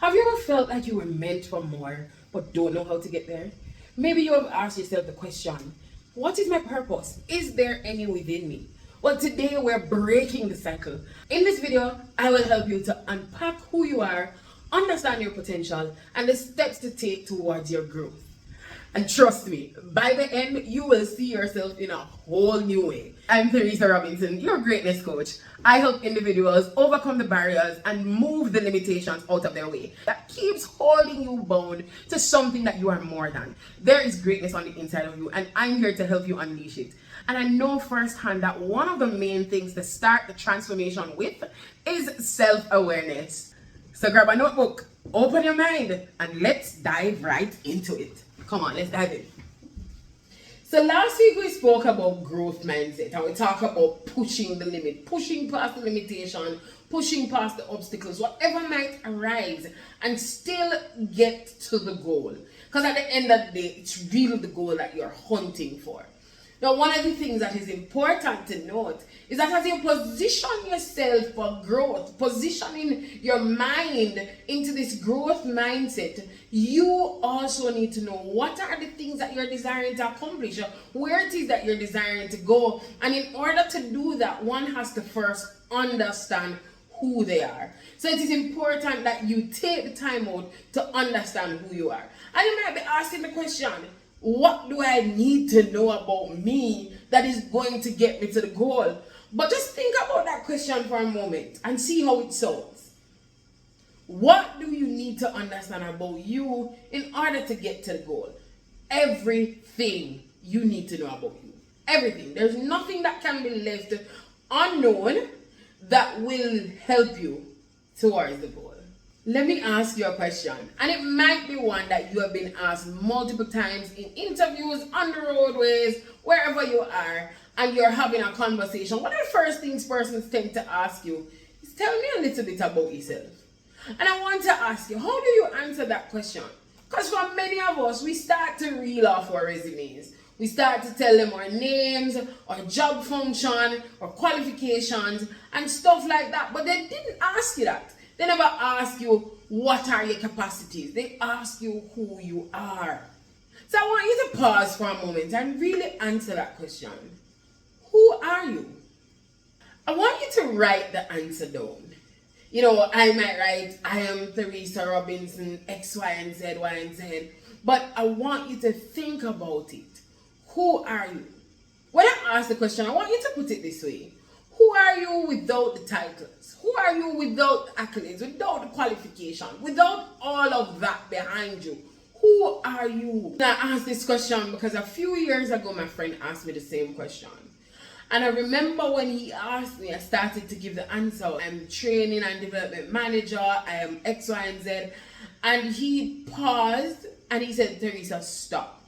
Have you ever felt like you were meant for more but don't know how to get there? Maybe you have asked yourself the question, what is my purpose? Is there any within me? Well, today we're breaking the cycle. In this video, I will help you to unpack who you are, understand your potential, and the steps to take towards your growth. And trust me, by the end, you will see yourself in a whole new way. I'm Theresa Robinson, your greatness coach. I help individuals overcome the barriers and move the limitations out of their way that keeps holding you bound to something that you are more than. There is greatness on the inside of you, and I'm here to help you unleash it. And I know firsthand that one of the main things to start the transformation with is self-awareness. So grab a notebook, open your mind, and let's dive right into it. Come on, let's dive in. So last week we spoke about growth mindset and we talked about pushing the limit, pushing past the limitation, pushing past the obstacles, whatever might arise, and still get to the goal. Because at the end of the day, it's really the goal that you're hunting for. Now, one of the things that is important to note is that as you position yourself for growth, positioning your mind into this growth mindset, you also need to know what are the things that you're desiring to accomplish, where it is that you're desiring to go. And in order to do that, one has to first understand who they are. So it is important that you take the time out to understand who you are. And you might be asking the question, what do I need to know about me that is going to get me to the goal? But just think about that question for a moment and see how it sounds. What do you need to understand about you in order to get to the goal? Everything you need to know about you. Everything. There's nothing that can be left unknown that will help you towards the goal. Let me ask you a question, and it might be one that you have been asked multiple times in interviews, on the roadways, wherever you are, and you're having a conversation. One of the first things persons tend to ask you is, tell me a little bit about yourself. And I want to ask you, how do you answer that question? Because for many of us, we start to reel off our resumes. We start to tell them our names, our job function, our qualifications, and stuff like that. But they didn't ask you that. They never ask you, what are your capacities? They ask you who you are. So I want you to pause for a moment and really answer that question. Who are you? I want you to write the answer down. You know, I might write, I am Theresa Robinson, X, Y, and Z, Y, and Z. But I want you to think about it. Who are you? When I ask the question, I want you to put it this way. Who are you without the titles? Who are you without the accolades, without the qualification, without all of that behind you? Who are you? And I asked this question because a few years ago, my friend asked me the same question. And I remember when he asked me, I started to give the answer. I'm training and development manager. I am X, Y, and Z. And he paused and he said, Theresa, stop.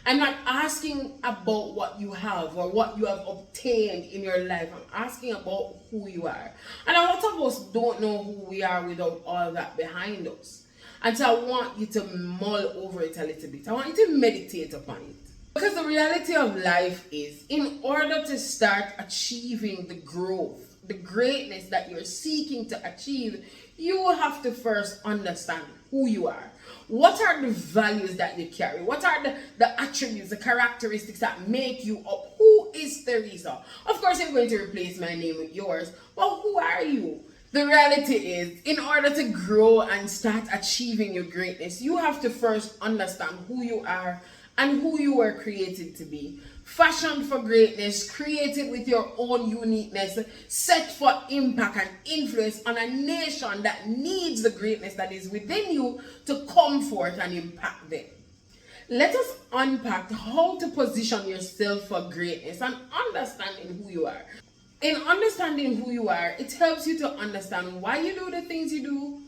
I'm not asking about what you have or what you have obtained in your life. I'm asking about who you are. And a lot of us don't know who we are without all that behind us. And so I want you to mull over it a little bit. I want you to meditate upon it. Because the reality of life is, in order to start achieving the growth, the greatness that you're seeking to achieve, you have to first understand who you are. What are the values that you carry? What are the attributes, the characteristics that make you up? Who is Theresa? Of course, I'm going to replace my name with yours, but who are you? The reality is, in order to grow and start achieving your greatness, you have to first understand who you are and who you were created to be. Fashioned for greatness, created with your own uniqueness, set for impact and influence on a nation that needs the greatness that is within you to come forth and impact them. Let us unpack how to position yourself for greatness and understanding who you are. In understanding who you are, it helps you to understand why you do the things you do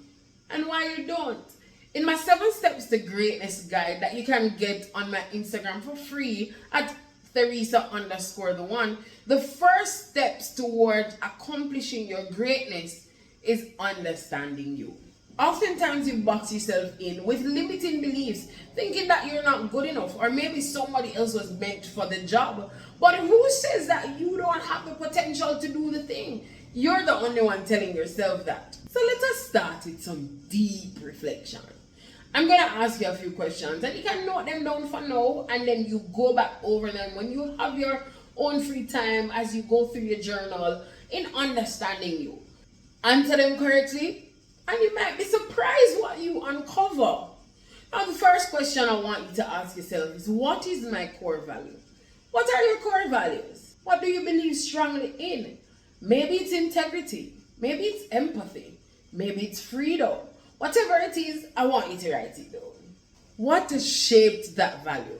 and why you don't. In my 7 Steps to Greatness guide that you can get on my Instagram for free at Theresa_the1, the first steps toward accomplishing your greatness is understanding you. Oftentimes you box yourself in with limiting beliefs, thinking that you're not good enough, or maybe somebody else was meant for the job. But who says that you don't have the potential to do the thing? You're the only one telling yourself that. So let us start with some deep reflection. I'm gonna ask you a few questions and you can note them down for now, and then you go back over them when you have your own free time as you go through your journal in understanding you. Answer them correctly and you might be surprised what you uncover. Now the first question I want you to ask yourself is, what is my core value? What are your core values? What do you believe strongly in? Maybe it's integrity, maybe it's empathy, maybe it's freedom. Whatever it is, I want you to write it down. What has shaped that value?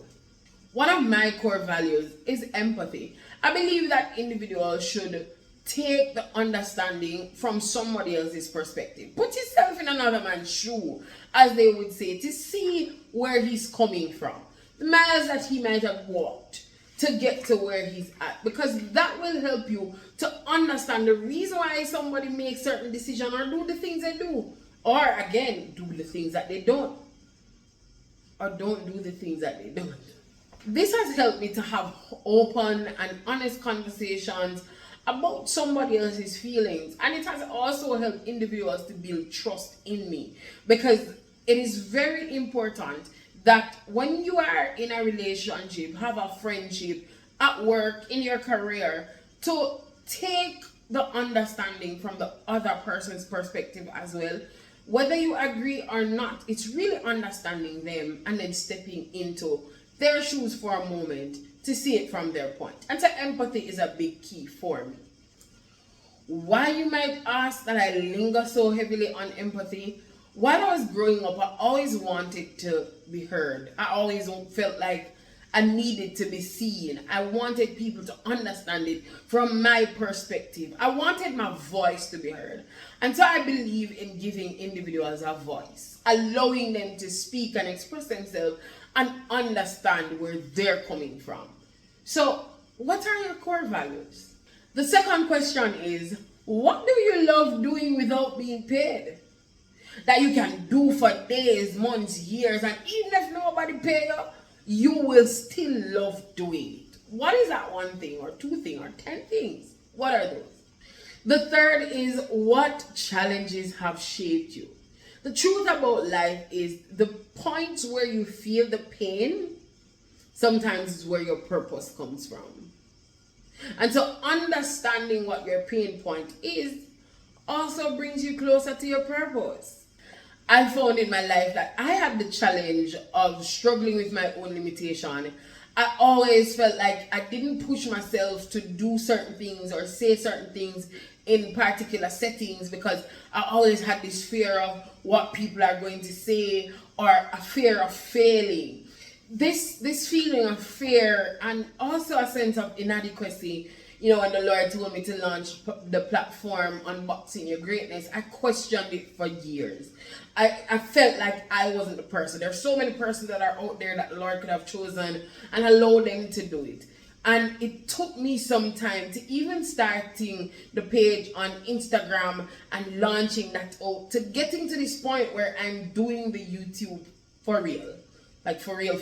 One of my core values is empathy. I believe that individuals should take the understanding from somebody else's perspective. Put yourself in another man's shoe, as they would say, to see where he's coming from. The miles that he might have walked to get to where he's at. Because that will help you to understand the reason why somebody makes certain decisions or do the things they do. Or again, do the things that they don't. Or don't do the things that they don't. This has helped me to have open and honest conversations about somebody else's feelings, and it has also helped individuals to build trust in me, because it is very important that when you are in a relationship, have a friendship, at work, in your career, to take the understanding from the other person's perspective as well. Whether you agree or not, it's really understanding them and then stepping into their shoes for a moment to see it from their point. And so empathy is a big key for me. Why, you might ask, that I linger so heavily on empathy? While I was growing up, I always wanted to be heard. I always felt like I needed to be seen. I wanted people to understand it from my perspective. I wanted my voice to be heard. And so I believe in giving individuals a voice, allowing them to speak and express themselves and understand where they're coming from. So, what are your core values? The second question is, what do you love doing without being paid? That you can do for days, months, years, and even if nobody pay you, you will still love doing it. What is that one thing or two things or 10 things? What are those? The third is, what challenges have shaped you? The truth about life is the points where you feel the pain sometimes is where your purpose comes from. And so understanding what your pain point is also brings you closer to your purpose. I found in my life that I had the challenge of struggling with my own limitation. I always felt like I didn't push myself to do certain things or say certain things in particular settings, because I always had this fear of what people are going to say, or a fear of failing. This feeling of fear and also a sense of inadequacy, when the Lord told me to launch the platform Unboxing Your Greatness, I questioned it for years. I felt like I wasn't the person. There's so many persons that are out there that the Lord could have chosen and allowed them to do it. And it took me some time to even starting the page on Instagram and launching that out, to getting to this point where I'm doing the YouTube for real. Like for real.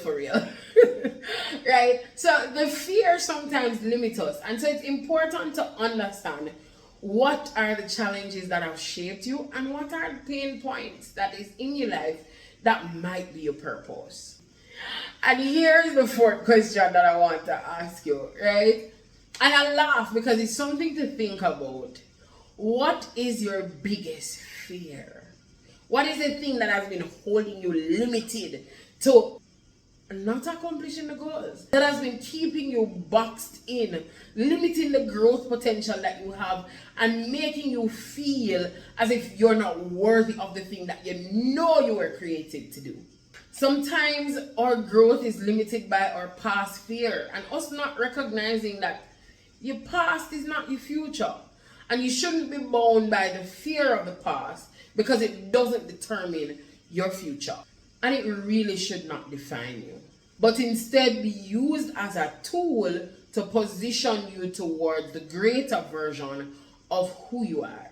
Right? So the fear sometimes limits us. And so it's important to understand what are the challenges that have shaped you and what are the pain points that is in your life that might be your purpose. And here's the fourth question that I want to ask you, right? And I laugh because it's something to think about. What is your biggest fear? What is the thing that has been holding you limited to not accomplishing the goals, that has been keeping you boxed in, limiting the growth potential that you have, and making you feel as if you're not worthy of the thing that you were created to do? Sometimes our growth is limited by our past fear, and us not recognizing that your past is not your future, and you shouldn't be bound by the fear of the past, because it doesn't determine your future. And it really should not define you, but instead be used as a tool to position you towards the greater version of who you are.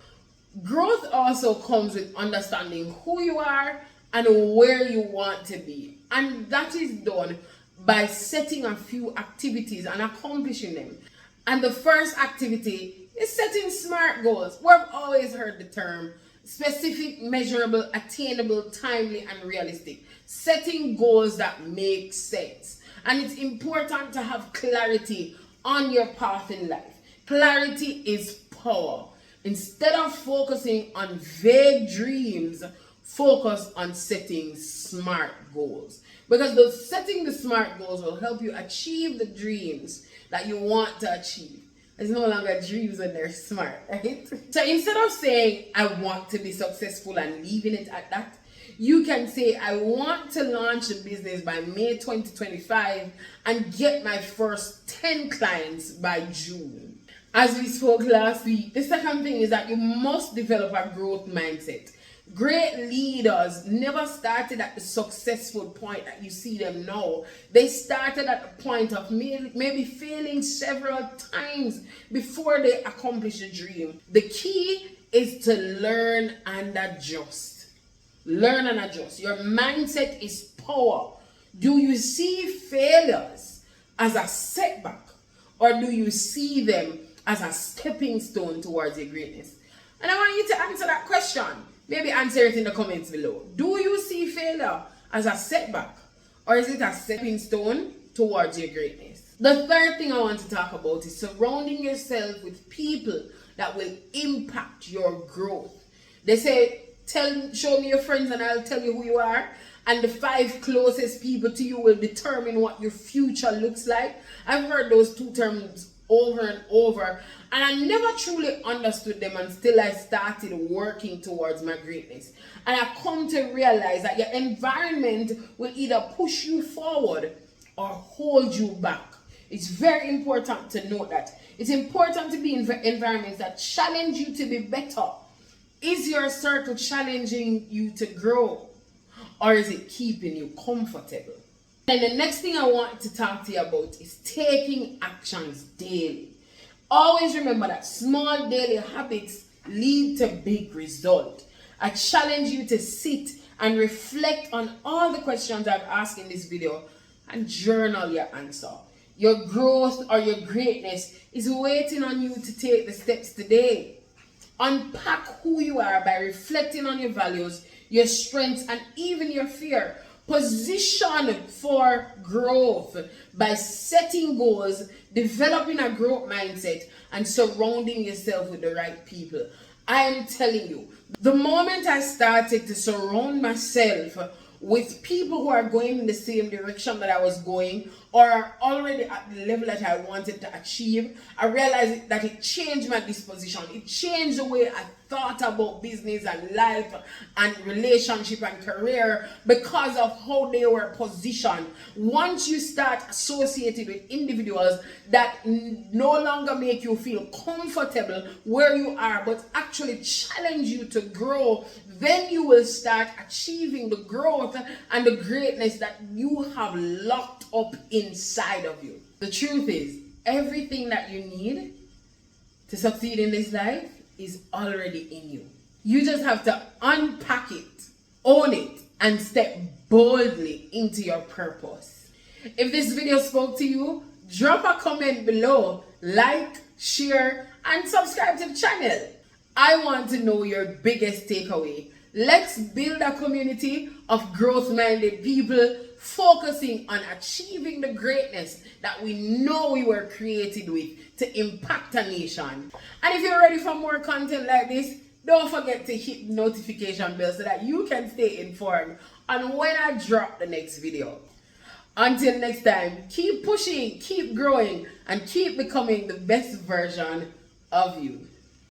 Growth also comes with understanding who you are and where you want to be. And that is done by setting a few activities and accomplishing them. And the first activity is setting SMART goals. We've always heard the term specific, measurable, attainable, timely, and realistic. Setting goals that make sense. And it's important to have clarity on your path in life. Clarity is power. Instead of focusing on vague dreams, focus on setting SMART goals. Because setting the SMART goals will help you achieve the dreams that you want to achieve. It's no longer dreams when they're smart, right? So instead of saying, I want to be successful and leaving it at that, you can say, I want to launch a business by May 2025 and get my first 10 clients by June. As we spoke last week, the second thing is that you must develop a growth mindset. Great leaders never started at the successful point that you see them now. They started at the point of maybe failing several times before they accomplish a dream. The key is to learn and adjust. Learn and adjust. Your mindset is power. Do you see failures as a setback, or do you see them as a stepping stone towards your greatness? And I want you to answer that question. Maybe answer it in the comments below. Do you see failure as a setback, or is it a stepping stone towards your greatness? The third thing I want to talk about is surrounding yourself with people that will impact your growth. They say, show me your friends and I'll tell you who you are. And the 5 closest people to you will determine what your future looks like. I've heard those two terms over and over, and I never truly understood them until I started working towards my greatness. And I come to realize that your environment will either push you forward or hold you back. It's very important to note that. It's important to be in environments that challenge you to be better. Is your circle challenging you to grow, or is it keeping you comfortable? And the next thing I want to talk to you about is taking actions daily. Always remember that small daily habits lead to big results. I challenge you to sit and reflect on all the questions I've asked in this video and journal your answer. Your growth or your greatness is waiting on you to take the steps today. Unpack who you are by reflecting on your values, your strengths, and even your fear. Position for growth by setting goals, developing a growth mindset, and surrounding yourself with the right people. I am telling you, the moment I started to surround myself with people who are going in the same direction that I was going, or are already at the level that I wanted to achieve, I realized that it changed my disposition. It changed the way I thought about business and life and relationship and career because of how they were positioned. Once you start associated with individuals that no longer make you feel comfortable where you are, but actually challenge you to grow, then you will start achieving the growth and the greatness that you have locked up inside of you. The truth is, everything that you need to succeed in this life is already in you. You just have to unpack it, own it, and step boldly into your purpose. If this video spoke to you, drop a comment below, like, share, and subscribe to the channel. I want to know your biggest takeaway. Let's build a community of growth-minded people focusing on achieving the greatness that we know we were created with to impact a nation. And if you're ready for more content like this, don't forget to hit the notification bell so that you can stay informed on when I drop the next video. Until next time, keep pushing, keep growing, and keep becoming the best version of you.